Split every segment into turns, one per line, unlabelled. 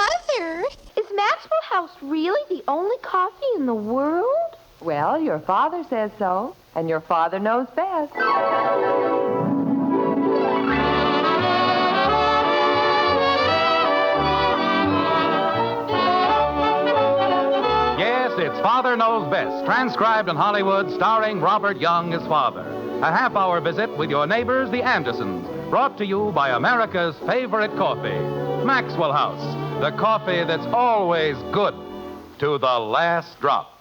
Mother, is Maxwell House really the only coffee in the world?
Well, your father says so, and your father knows best.
Yes, it's Father Knows Best, transcribed in Hollywood, starring Robert Young as father. A half-hour visit with your neighbors, the Andersons, brought to you by America's favorite coffee, Maxwell House, the coffee that's always good to the last drop.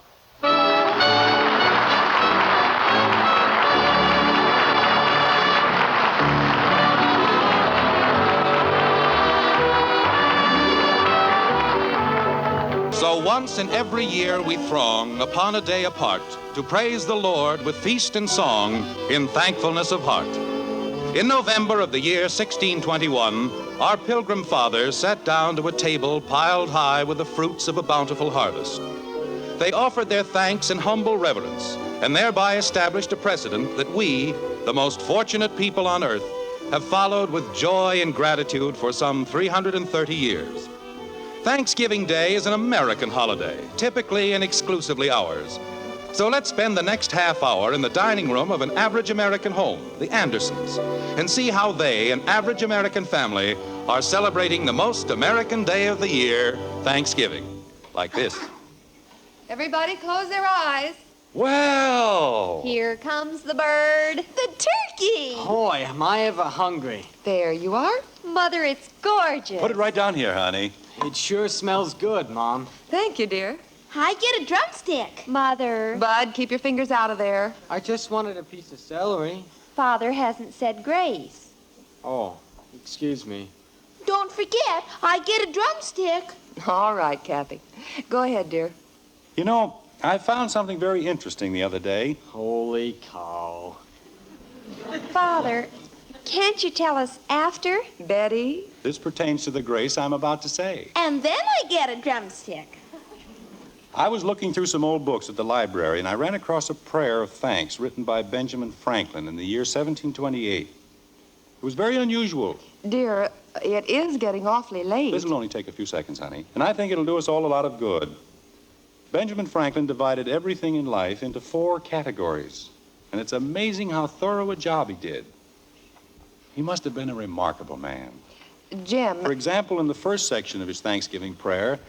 So once in every year we throng upon a day apart to praise the Lord with feast and song in thankfulness of heart. In November of the year 1621, our pilgrim fathers sat down to a table piled high with the fruits of a bountiful harvest. They offered their thanks in humble reverence and thereby established a precedent that we, the most fortunate people on earth, have followed with joy and gratitude for some 330 years. Thanksgiving Day is an American holiday, typically and exclusively ours. So let's spend the next half hour in the dining room of an average American home, the Andersons, and see how they, an average American family, are celebrating the most American day of the year, Thanksgiving. Like this.
Everybody close their eyes.
Well!
Here comes the bird.
The turkey!
Boy, am I ever hungry.
There you are. Mother, it's gorgeous.
Put it right down here, honey.
It sure smells good, Mom.
Thank you, dear.
I get a drumstick.
Mother. Bud, keep your fingers out of there.
I just wanted a piece of celery.
Father hasn't said grace.
Oh, excuse me.
Don't forget, I get a drumstick.
All right, Kathy. Go ahead, dear.
You know, I found something very interesting the other day.
Holy cow.
Father, can't you tell us after?
Betty?
This pertains to the grace I'm about to say.
And then I get a drumstick.
I was looking through some old books at the library, and I ran across a prayer of thanks written by Benjamin Franklin in the year 1728. It was very unusual.
Dear, it is getting awfully late.
This will only take a few seconds, honey, and I think it'll do us all a lot of good. Benjamin Franklin divided everything in life into 4 categories, and it's amazing how thorough a job he did. He must have been a remarkable man.
Jim.
For example, in the first section of his Thanksgiving prayer,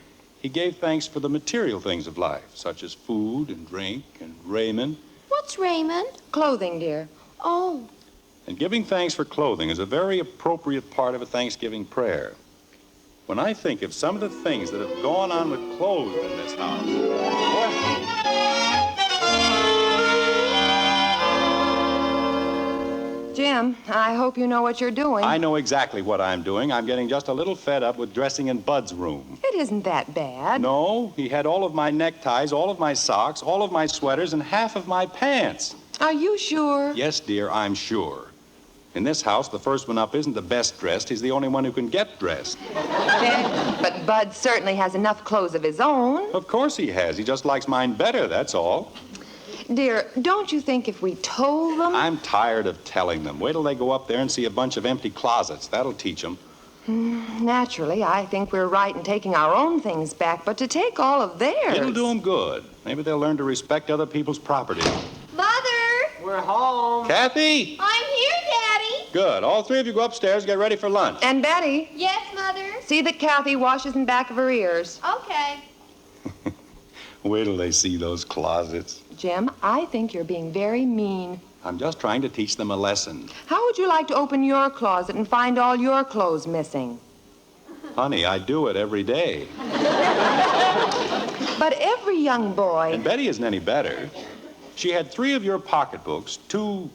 he gave thanks for the material things of life, such as food and drink and raiment.
What's raiment?
Clothing, dear.
Oh.
And giving thanks for clothing is a very appropriate part of a Thanksgiving prayer. When I think of some of the things that have gone on with clothes in this house.
Jim, I hope you know what you're doing.
I know exactly what I'm doing. I'm getting just a little fed up with dressing in Bud's room.
It isn't that bad.
No, he had all of my neckties, all of my socks, all of my sweaters, and half of my pants.
Are you sure?
Yes, dear, I'm sure. In this house, the first one up isn't the best dressed. He's the only one who can get dressed.
But Bud certainly has enough clothes of his own.
Of course he has. He just likes mine better, that's all.
Dear, don't you think if we told them...
I'm tired of telling them. Wait till they go up there and see a bunch of empty closets. That'll teach them.
Naturally, I think we're right in taking our own things back, but to take all of theirs...
It'll do them good. Maybe they'll learn to respect other people's property.
Mother!
We're home.
Kathy!
I'm here, Daddy.
Good. All 3 of you go upstairs and get ready for lunch.
And Betty,
Yes, Mother?
see that Kathy washes in back of her ears.
Okay.
Wait till they see those closets.
Jim, I think you're being very mean.
I'm just trying to teach them a lesson.
How would you like to open your closet and find all your clothes missing?
Honey, I do it every day.
But every young boy...
And Betty isn't any better. She had 3 of your pocketbooks, 2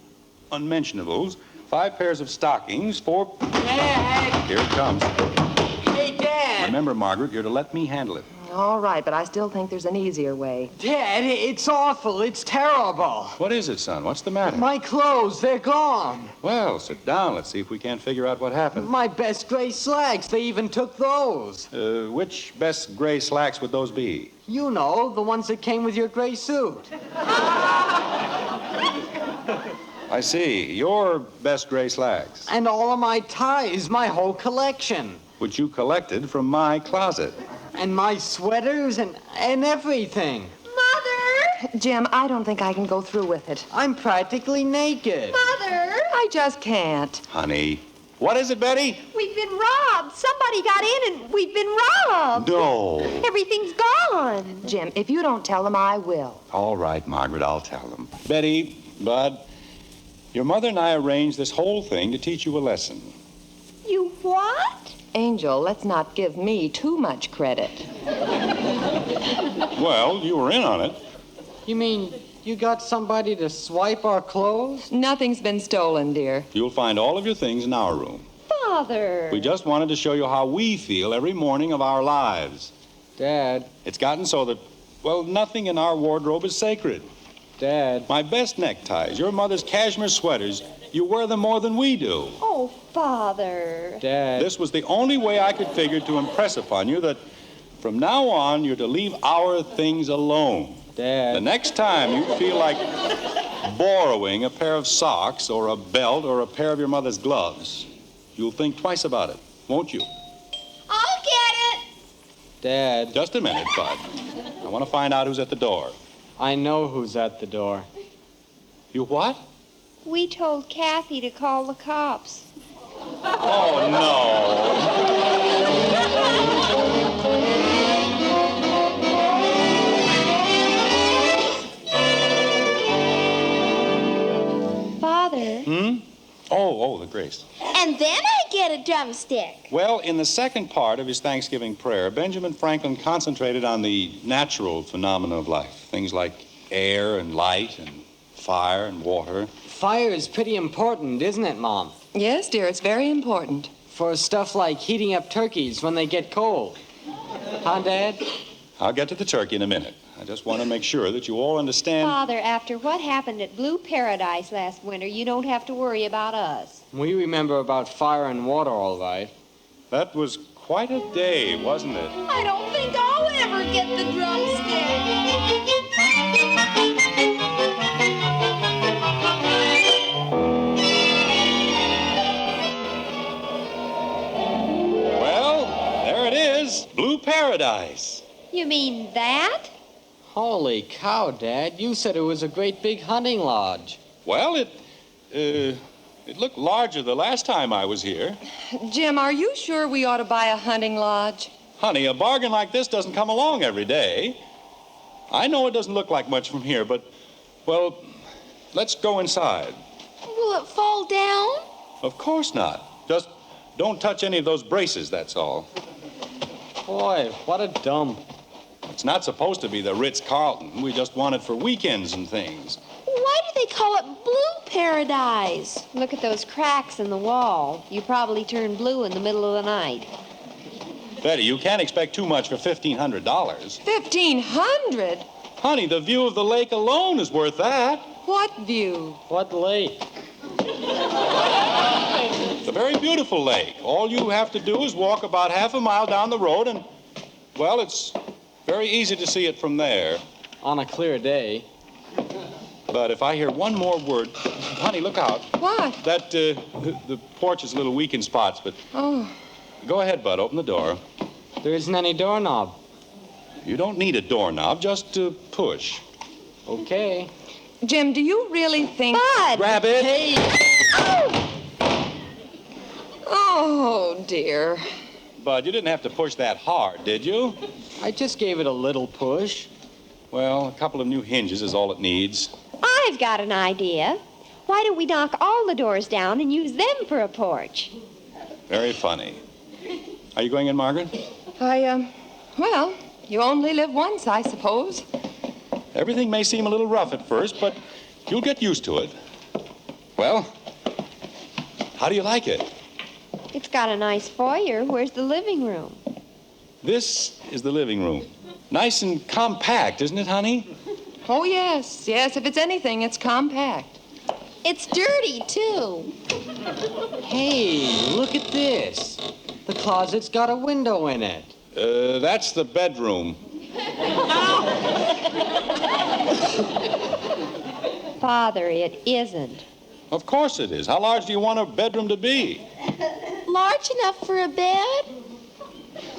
unmentionables, 5 pairs of stockings, 4...
Dad!
Here it comes.
Hey, Dad!
Remember, Margaret, you're to let me handle it.
All right, but I still think there's an easier way.
Dad, it's awful. It's terrible.
What is it, son? What's the matter?
My clothes, they're gone.
Well, sit down. Let's see if we can't figure out what happened.
My best gray slacks, they even took those.
Which best gray slacks would those be?
You know, the ones that came with your gray suit.
I see. Your best gray slacks.
And all of my ties, my whole collection.
which you collected from my closet.
And my sweaters and everything.
Mother!
Jim, I don't think I can go through with it.
I'm practically naked.
Mother!
I just can't.
Honey. What is it, Betty?
We've been robbed. Somebody got in and we've been robbed.
No.
Everything's gone.
Jim, if you don't tell them, I will.
All right, Margaret, I'll tell them. Betty, Bud, your mother and I arranged this whole thing to teach you a lesson.
You what?
Angel, let's not give me too much credit.
Well, you were in on it.
You mean you got somebody to swipe our clothes?
Nothing's been stolen, dear.
You'll find all of your things in our room.
Father.
We just wanted to show you how we feel every morning of our lives.
Dad,
It's gotten so that, well, nothing in our wardrobe is sacred.
Dad.
My best neckties, your mother's cashmere sweaters, you wear them more than we do.
Oh, Father.
Dad.
This was the only way I could figure to impress upon you that from now on you're to leave our things alone.
Dad.
The next time you feel like borrowing a pair of socks or a belt or a pair of your mother's gloves, you'll think twice about it, won't you?
I'll get it.
Dad.
Just a minute, Bud. I want to find out who's at the door.
I know who's at the door.
You what?
We told Kathy to call the cops.
Oh,
Father.
no. Oh, the grace.
And then I get a drumstick.
Well, in the second part of his Thanksgiving prayer, Benjamin Franklin concentrated on the natural phenomena of life. Things like air and light and fire and water.
Fire is pretty important, isn't it, Mom?
Yes, dear, it's very important.
For stuff like heating up turkeys when they get cold. Huh, Dad?
I'll get to the turkey in a minute. I just want to make sure that you all understand.
Father, after what happened at Blue Paradise last winter, you don't have to worry about us.
We remember about fire and water, all right.
That was quite a day, wasn't it?
I don't think I'll ever get the
Well, there it is. Blue Paradise.
You mean that?
Holy cow, Dad. You said it was a great big hunting lodge.
Well, it looked larger the last time I was here.
Jim, are you sure we ought to buy a hunting lodge?
Honey, a bargain like this doesn't come along every day. I know it doesn't look like much from here, but, well, let's go inside.
Will it fall down?
Of course not. Just don't touch any of those braces, that's all.
Boy, what a dump.
It's not supposed to be the Ritz-Carlton. We just want it for weekends and things.
Why do they call it Blue Paradise?
Look at those cracks in the wall. You probably turn blue in the middle of the night.
Betty, you can't expect too much for $1,500.
$1,500?
Honey, the view of the lake alone is worth that.
What view?
What lake?
It's a very beautiful lake. All you have to do is walk about half a mile down the road and, well, it's very easy to see it from there.
On a clear day.
But if I hear one more word, honey, look out.
What?
That, the porch is a little weak in spots, but
Oh,
go ahead, Bud, open the door.
There isn't any doorknob.
You don't need a doorknob, just push.
Okay.
Jim, do you really think...
Bud!
Grab it.
Hey!
Oh, dear.
Bud, you didn't have to push that hard, did you?
I just gave it a little push.
Well, a couple of new hinges is all it needs.
I've got an idea. Why don't we knock all the doors down and use them for a porch?
Very funny. Are you going in, Margaret?
Well, you only live once, I suppose.
Everything may seem a little rough at first, but you'll get used to it. Well, how do you like it?
It's got a nice foyer. Where's the living room?
This is the living room. Nice and compact, isn't it, honey?
Oh, yes. Yes, if it's anything, it's compact.
It's dirty, too.
Hey, look at this. The closet's got a window in it.
That's the bedroom.
Father, it isn't.
Of course it is. How large do you want a bedroom to be?
Large enough for a bed?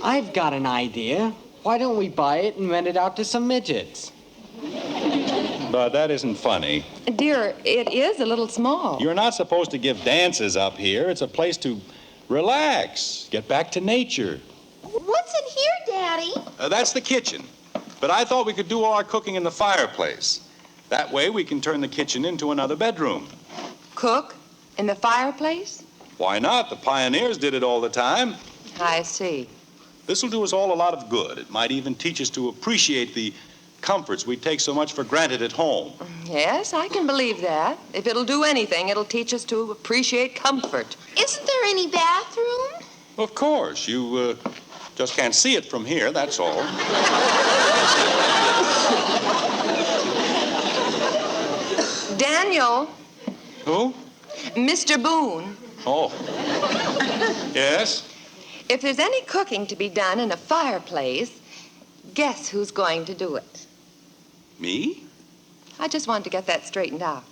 I've got an idea. Why don't we buy it and rent it out to some midgets?
But that isn't funny.
Dear, it is a little small.
You're not supposed to give dances up here. It's a place to relax, get back to nature.
What's in here, Daddy?
That's the kitchen. But I thought we could do all our cooking in the fireplace. That way we can turn the kitchen into another bedroom.
Cook in the fireplace?
Why not? The pioneers did it all the time.
I see.
This will do us all a lot of good. It might even teach us to appreciate the comforts we take so much for granted at home.
Yes, I can believe that. If it'll do anything, it'll teach us to appreciate comfort.
Isn't there any bathroom?
Of course. You just can't see it from here, that's all.
Daniel.
Who?
Mr. Boone.
Oh. Yes?
If there's any cooking to be done in a fireplace, guess who's going to do it?
Me?
I just wanted to get that straightened out.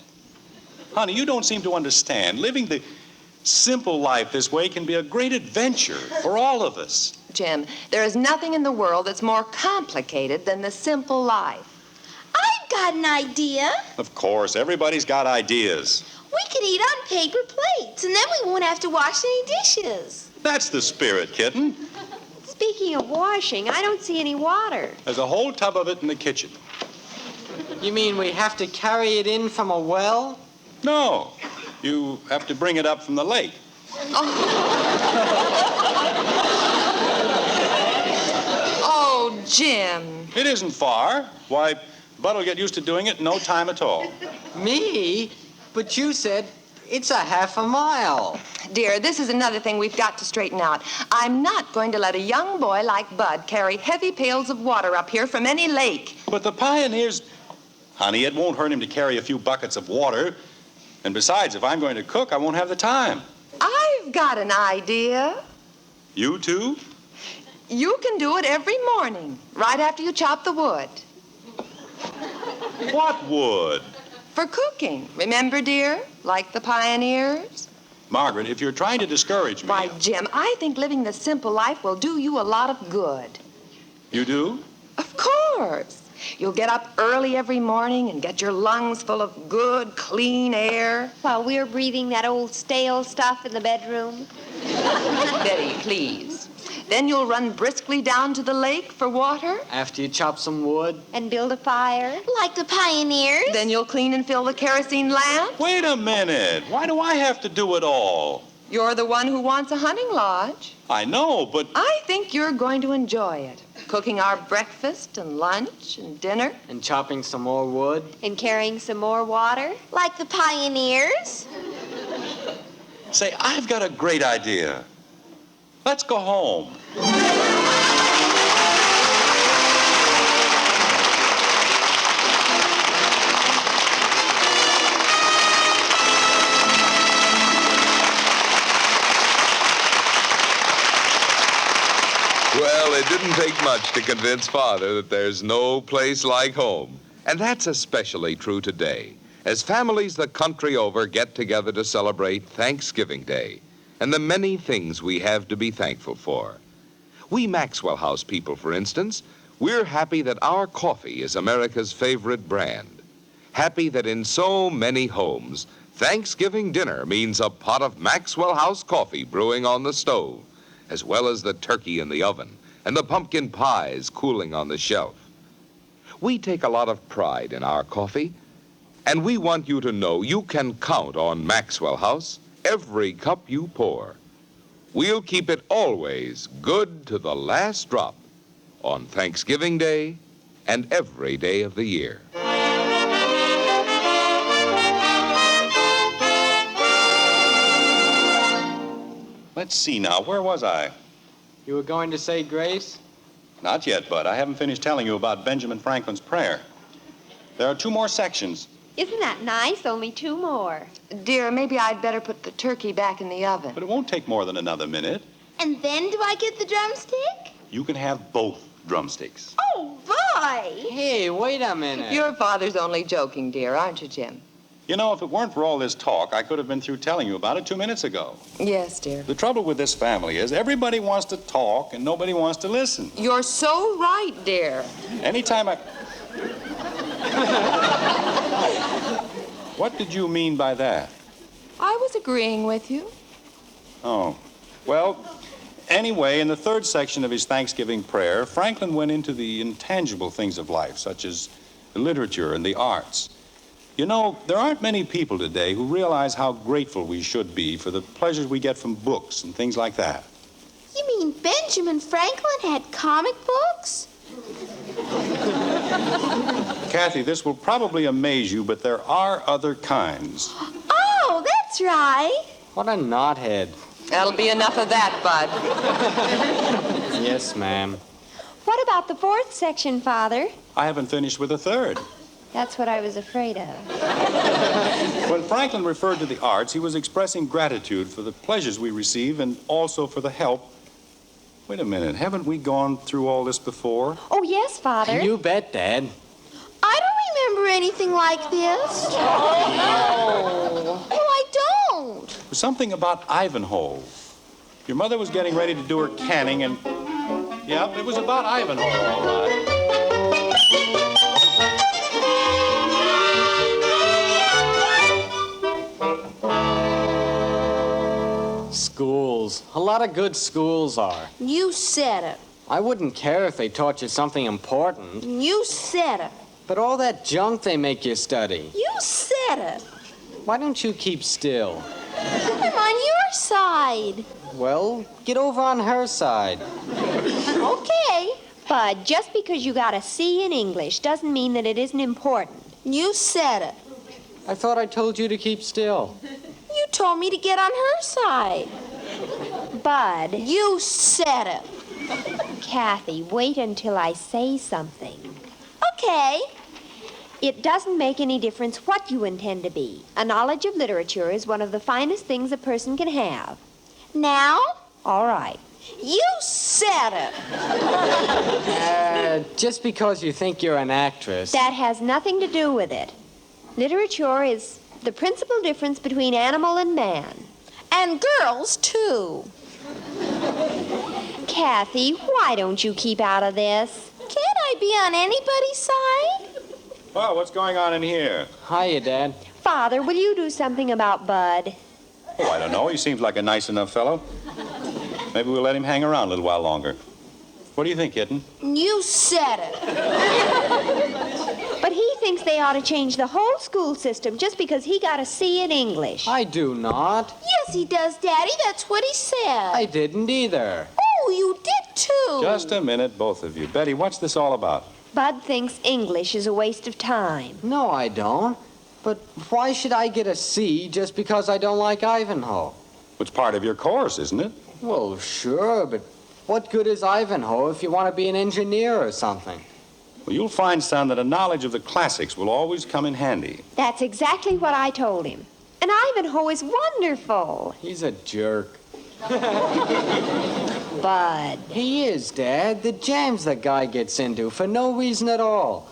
Honey, you don't seem to understand. Living the simple life this way can be a great adventure for all of us.
Jim, there is nothing in the world that's more complicated than the simple life.
I've got an idea.
Of course, everybody's got ideas.
We could eat on paper plates, and then we won't have to wash any dishes.
That's the spirit, kitten.
Speaking of washing, I don't see any water.
There's a whole tub of it in the kitchen.
You mean we have to carry it in from a well?
No, you have to bring it up from the lake.
Oh, Jim.
It isn't far. Why, Bud'll get used to doing it in no time at all.
Me? But you said it's a half a mile.
Dear, this is another thing we've got to straighten out. I'm not going to let a young boy like Bud carry heavy pails of water up here from any lake.
But the pioneers... Honey, it won't hurt him to carry a few buckets of water. And besides, if I'm going to cook, I won't have the time.
I've got an idea.
You too?
You can do it every morning, right after you chop the wood.
What wood?
For cooking. Remember, dear? Like the pioneers?
Margaret, if you're trying to discourage me...
Why, Jim, I think living the simple life will do you a lot of good.
You do?
Of course. You'll get up early every morning and get your lungs full of good, clean air.
While we're breathing that old stale stuff in the bedroom.
Betty, please. Then you'll run briskly down to the lake for water.
After you chop some wood?
And build a fire.
Like the pioneers?
Then you'll clean and fill the kerosene lamp.
Wait a minute. Why do I have to do it all?
You're the one who wants a hunting lodge.
I know, but...
I think you're going to enjoy it. Cooking our breakfast and lunch and dinner.
And chopping some more wood?
And carrying some more water.
Like the pioneers?
Say, I've got a great idea. Let's go home.
Well, it didn't take much to convince Father that there's no place like home. And that's especially true today, as families the country over get together to celebrate Thanksgiving Day and the many things we have to be thankful for. We Maxwell House people, for instance, we're happy that our coffee is America's favorite brand. Happy that in so many homes, Thanksgiving dinner means a pot of Maxwell House coffee brewing on the stove, as well as the turkey in the oven and the pumpkin pies cooling on the shelf. We take a lot of pride in our coffee, and we want you to know you can count on Maxwell House every cup you pour. We'll keep it always good to the last drop on Thanksgiving Day and every day of the year.
Let's see now. Where was I?
You were going to say grace?
Not yet, Bud. I haven't finished telling you about Benjamin Franklin's prayer. There are 2 more sections.
Isn't that nice? Only 2 more.
Dear, maybe I'd better put the turkey back in the oven.
But it won't take more than another minute.
And then do I get the drumstick?
You can have both drumsticks.
Oh, boy!
Hey, wait a minute.
Your father's only joking, dear, aren't you, Jim?
You know, if it weren't for all this talk, I could have been through telling you about it 2 minutes ago.
Yes, dear.
The trouble with this family is everybody wants to talk and nobody wants to listen.
You're so right, dear.
Anytime I... What did you mean by that?
I was agreeing with you.
Oh, well, anyway, in the third section of his Thanksgiving prayer, Franklin went into the intangible things of life, such as the literature and the arts. You know, there aren't many people today who realize how grateful we should be for the pleasures we get from books and things like that.
You mean Benjamin Franklin had comic books?
Kathy, this will probably amaze you, but there are other kinds.
Oh, that's right.
What a knothead.
That'll be enough of that, Bud.
Yes, ma'am.
What about the fourth section, Father?
I haven't finished with the third.
That's what I was afraid of.
When Franklin referred to the arts, he was expressing gratitude for the pleasures we receive and also for the help. Wait a minute, haven't we gone through all this before?
Oh, yes, Father.
You bet, Dad.
I don't remember anything like this. Oh. No, I don't.
It was something about Ivanhoe. Your mother was getting ready to do her canning and... Yep, it was about Ivanhoe, all right.
Schools. A lot of good schools are.
You said it.
I wouldn't care if they taught you something important.
You said it.
But all that junk they make you study.
You said it.
Why don't you keep still?
I'm on your side.
Well, get over on her side.
Okay.
Bud, just because you got a C in English doesn't mean that it isn't important.
You said it.
I thought I told you to keep still.
You told me to get on her side.
Bud.
You said it.
Kathy, wait until I say something.
Okay.
It doesn't make any difference what you intend to be. A knowledge of literature is one of the finest things a person can have.
Now?
All right.
You said it.
Just because you think you're an actress.
That has nothing to do with it. Literature is the principal difference between animal and man.
And girls, too.
Kathy, why don't you keep out of this?
Can't I be on anybody's side?
Well, what's going on in here?
Hiya, Dad.
Father, will you do something about Bud?
Oh, I don't know. He seems like a nice enough fellow. Maybe we'll let him hang around a little while longer. What do you think, Kitten?
You said it.
But he thinks they ought to change the whole school system just because he got a C in English.
I do not.
Yes, he does, Daddy. That's what he said.
I didn't either.
Oh, you did, too.
Just a minute, both of you. Betty, what's this all about?
Bud thinks English is a waste of time.
No, I don't. But why should I get a C just because I don't like Ivanhoe?
It's part of your course, isn't it?
Well, sure, but what good is Ivanhoe if you want to be an engineer or something?
Well, you'll find, son, that a knowledge of the classics will always come in handy.
That's exactly what I told him. And Ivanhoe is wonderful.
He's a jerk.
Bud.
He is, Dad. The jams the guy gets into for no reason at all.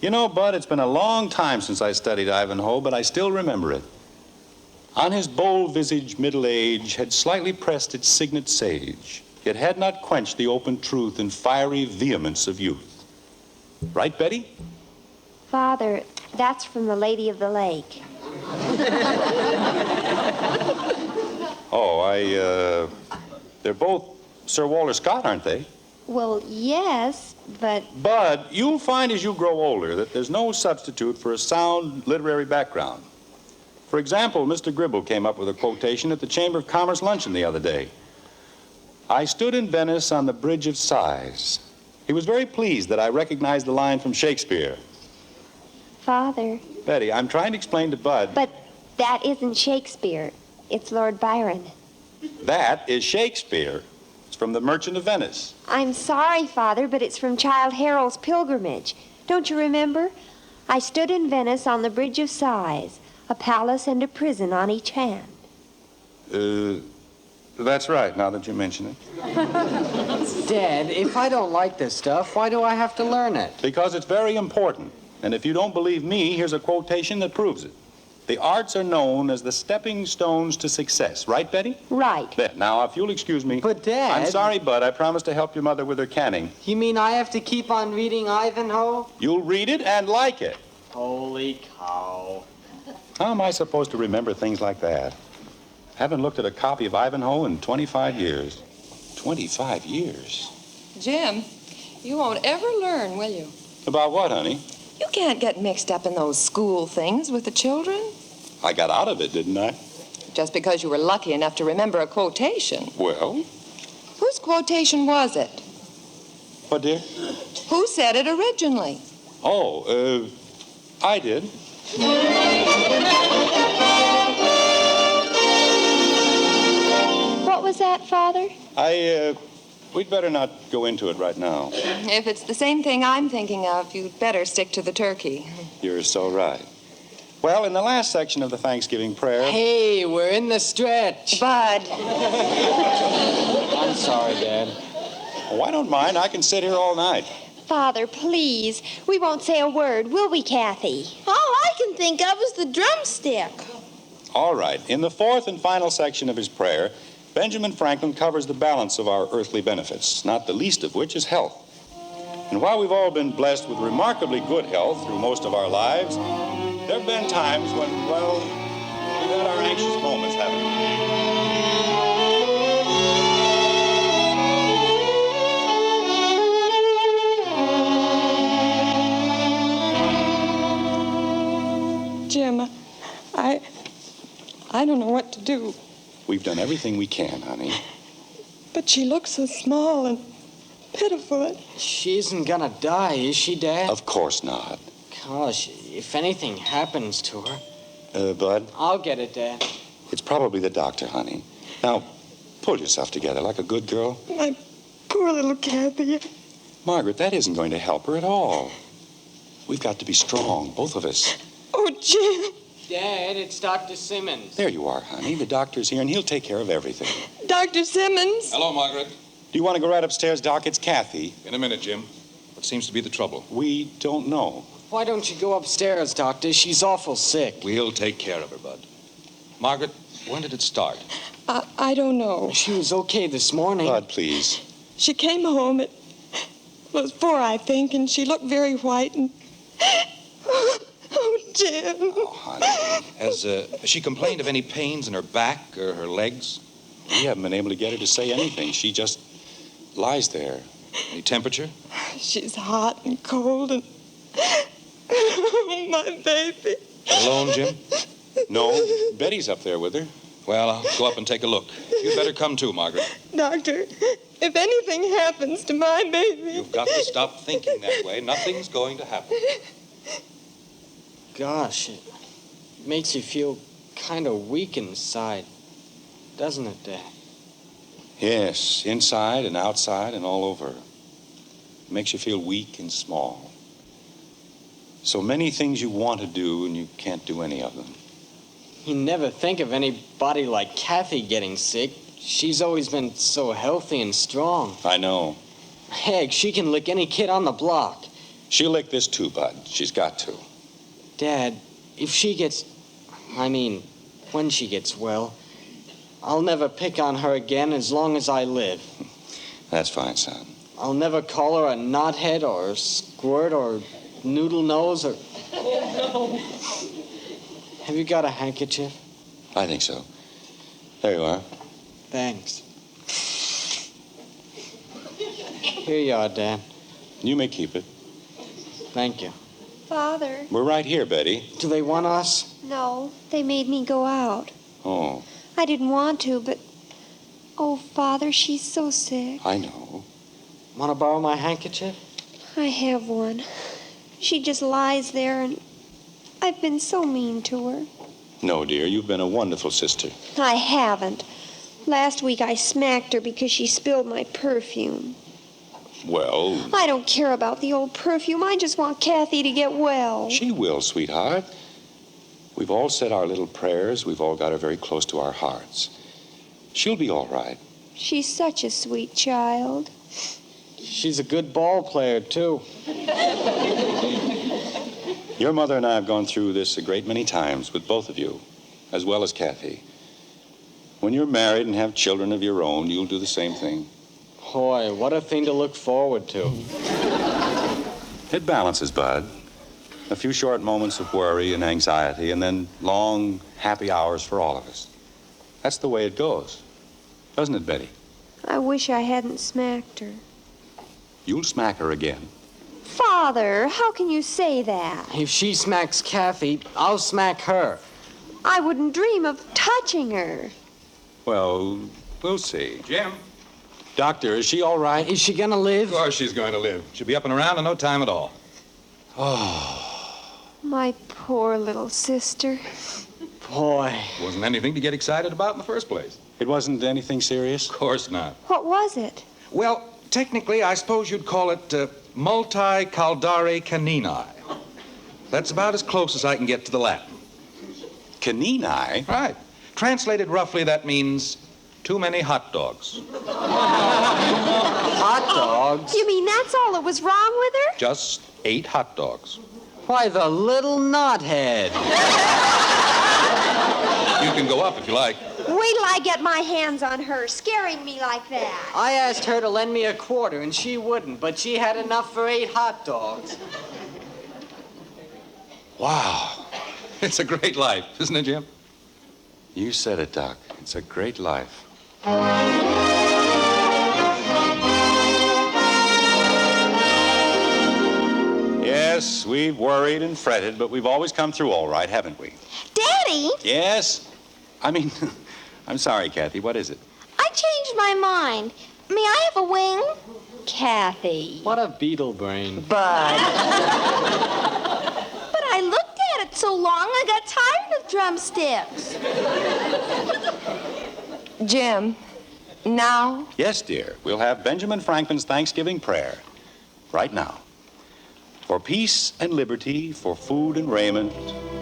You know, Bud, it's been a long time since I studied Ivanhoe, but I still remember it. On his bold visage, middle age had slightly pressed its signet sage, yet had not quenched the open truth and fiery vehemence of youth. Right, Betty?
Father, that's from The Lady of the Lake.
Oh, they're both Sir Walter Scott, aren't they?
Well, yes, but...
Bud, you'll find as you grow older that there's no substitute for a sound literary background. For example, Mr. Gribble came up with a quotation at the Chamber of Commerce luncheon the other day. I stood in Venice on the Bridge of Sighs. He was very pleased that I recognized the line from Shakespeare.
Father...
Betty, I'm trying to explain to Bud...
But that isn't Shakespeare. It's Lord Byron.
That is Shakespeare. It's from The Merchant of Venice.
I'm sorry, Father, but it's from Childe Harold's Pilgrimage. Don't you remember? I stood in Venice on the Bridge of Sighs, a palace and a prison on each hand.
That's right, now that you mention it.
Dad, if I don't like this stuff, why do I have to learn it?
Because it's very important. And if you don't believe me, here's a quotation that proves it. The arts are known as the stepping stones to success. Right, Betty?
Right.
There. Now, if you'll excuse me.
But, Dad...
I'm sorry, Bud. I promised to help your mother with her canning.
You mean I have to keep on reading Ivanhoe?
You'll read it and like it.
Holy cow.
How am I supposed to remember things like that? Haven't looked at a copy of Ivanhoe in 25 years. 25 years?
Jim, you won't ever learn, will you?
About what, honey?
You can't get mixed up in those school things with the children.
I got out of it, didn't I?
Just because you were lucky enough to remember a quotation.
Well?
Whose quotation was it?
What, dear?
Who said it originally?
Oh, I did.
What was that, Father?
We'd better not go into it right now.
If it's the same thing I'm thinking of, you'd better stick to the turkey.
You're so right. Well, in the last section of the Thanksgiving prayer...
Hey, we're in the stretch.
Bud.
I'm sorry, Dad.
Oh, I don't mind. I can sit here all night.
Father, please. We won't say a word, will we, Kathy?
All I can think of is the drumstick.
All right. In the fourth and final section of his prayer, Benjamin Franklin covers the balance of our earthly benefits, not the least of which is health. And while we've all been blessed with remarkably good health through most of our lives, there have been times when, well, we've had our anxious moments, haven't we?
Jim, I don't know what to do.
We've done everything we can, honey.
But she looks so small and pitiful.
She isn't gonna die, is she, Dad?
Of course not.
Gosh, if anything happens to her...
Bud?
I'll get it, Dad.
It's probably the doctor, honey. Now, pull yourself together like a good girl.
My poor little Kathy.
Margaret, that isn't going to help her at all. We've got to be strong, both of us.
Oh, Jim.
Dad, it's Dr. Simmons.
There you are, honey. The doctor's here, and he'll take care of everything.
Dr. Simmons.
Hello, Margaret.
Do you want to go right upstairs, Doc? It's Kathy.
In a minute, Jim. What seems to be the trouble?
We don't know.
Why don't you go upstairs, Doctor? She's awful sick.
We'll take care of her, Bud. Margaret, when did it start?
I don't know.
She was okay this morning.
Bud, please.
She came home at... It was 4, I think, and she looked very white and... Oh, Jim.
Oh, honey. Has she complained of any pains in her back or her legs?
We haven't been able to get her to say anything. She just lies there.
Any temperature?
She's hot and cold and... Oh, my baby.
Alone, Jim?
No, Betty's up there with her.
Well, I'll go up and take a look. You'd better come too, Margaret.
Doctor, if anything happens to my baby...
You've got to stop thinking that way. Nothing's going to happen.
Gosh, it makes you feel kind of weak inside, doesn't it, Dad?
Yes, inside and outside and all over. It makes you feel weak and small. So many things you want to do and you can't do any of them.
You never think of anybody like Kathy getting sick. She's always been so healthy and strong.
I know.
Heck, she can lick any kid on the block.
She'll lick this too, Bud. She's got to.
Dad, if she gets... when she gets well, I'll never pick on her again as long as I live.
That's fine, son.
I'll never call her a knothead or a squirt or noodle nose or... Have you got a handkerchief?
I think so. There you are.
Thanks. Here you are, Dad.
You may keep it.
Thank you.
Father.
We're right here, Betty.
Do they want us?
No, they made me go out.
Oh,
I didn't want to, but... Oh, Father, she's so sick.
I know.
Want to borrow my handkerchief?
I have one. She just lies there, and I've been so mean to her.
No, dear, you've been a wonderful sister.
I haven't. Last week I smacked her because she spilled my perfume.
Well...
I don't care about the old perfume. I just want Kathy to get well.
She will, sweetheart. We've all said our little prayers. We've all got her very close to our hearts. She'll be all right.
She's such a sweet child.
She's a good ball player, too.
Your mother and I have gone through this a great many times with both of you, as well as Kathy. When you're married and have children of your own, you'll do the same thing.
Boy, what a thing to look forward to.
It balances, Bud. A few short moments of worry and anxiety, and then long, happy hours for all of us. That's the way it goes. Doesn't it, Betty?
I wish I hadn't smacked her.
You'll smack her again.
Father, how can you say that?
If she smacks Kathy, I'll smack her.
I wouldn't dream of touching her.
Well, we'll see.
Jim?
Doctor, is she all right?
Is she gonna live?
Of course she's going to live. She'll be up and around in no time at all.
My poor little sister.
Boy.
Wasn't anything to get excited about in the first place.
It wasn't anything serious?
Of course not.
What was it?
Well, technically, I suppose you'd call it multi-caldare canini. That's about as close as I can get to the Latin.
Canini?
Right. Translated roughly, that means too many hot dogs.
Hot dogs?
You mean that's all that was wrong with her?
Just 8 hot dogs.
Why, the little knothead.
You can go up if you like.
Wait till I get my hands on her, scaring me like that.
I asked her to lend me a quarter, and she wouldn't, but she had enough for 8 hot dogs.
Wow. It's a great life, isn't it, Jim?
You said it, Doc. It's a great life. Yes, we've worried and fretted, but we've always come through all right, haven't we?
Daddy,
Yes? I mean, I'm sorry, Kathy. What is it?
I changed my mind. May I have a wing?
Kathy.
What a beetle brain.
Bud.
But I looked at it so long I got tired of drumsticks.
Jim, now?
Yes, dear. We'll have Benjamin Franklin's Thanksgiving prayer right now. For peace and liberty, for food and raiment,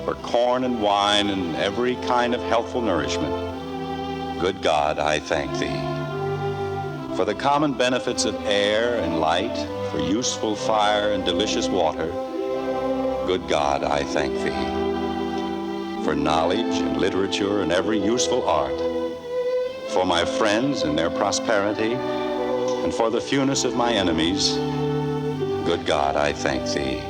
for corn and wine and every kind of healthful nourishment. Good God, I thank thee. For the common benefits of air and light, for useful fire and delicious water. Good God, I thank thee. For knowledge and literature and every useful art. For my friends and their prosperity, and for the fewness of my enemies. Good God, I thank thee.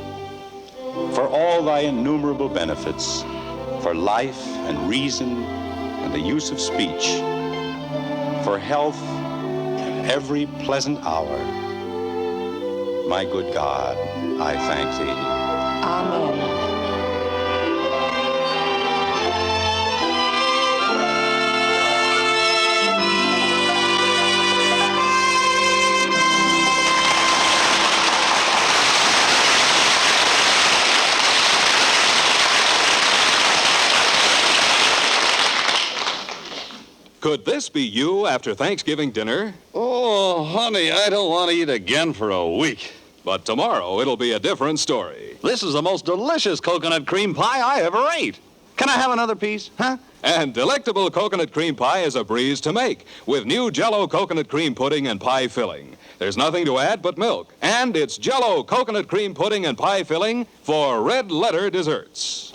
For all thy innumerable benefits, for life and reason and the use of speech, for health and every pleasant hour. My good God, I thank thee.
Amen.
Could this be you after Thanksgiving dinner?
Oh, honey, I don't want to eat again for a week.
But tomorrow it'll be a different story.
This is the most delicious coconut cream pie I ever ate. Can I have another piece, huh?
And delectable coconut cream pie is a breeze to make with new Jell-O coconut cream pudding and pie filling. There's nothing to add but milk. And it's Jell-O coconut cream pudding and pie filling for red letter desserts.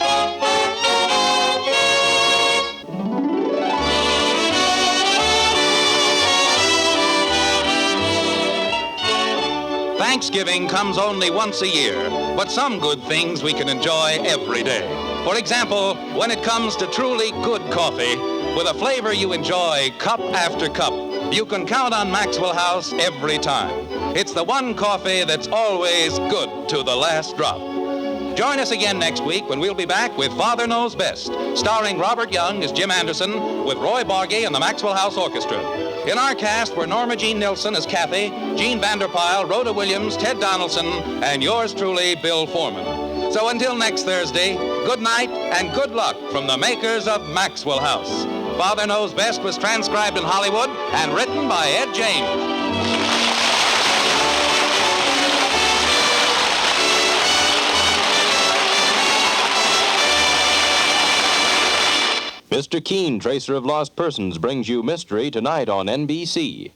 Thanksgiving comes only once a year, but some good things we can enjoy every day. For example, when it comes to truly good coffee, with a flavor you enjoy cup after cup, you can count on Maxwell House every time. It's the one coffee that's always good to the last drop. Join us again next week when we'll be back with Father Knows Best, starring Robert Young as Jim Henderson with Roy Bargy and the Maxwell House Orchestra. In our cast were Norma Jean Nillson as Kathy, Jean Vander Pyl, Rhoda Williams, Ted Donaldson, and yours truly, Bill Foreman. So until next Thursday, good night and good luck from the makers of Maxwell House. Father Knows Best was transcribed in Hollywood and written by Ed James.
Mr. Keene, Tracer of Lost Persons, brings you Mystery tonight on NBC.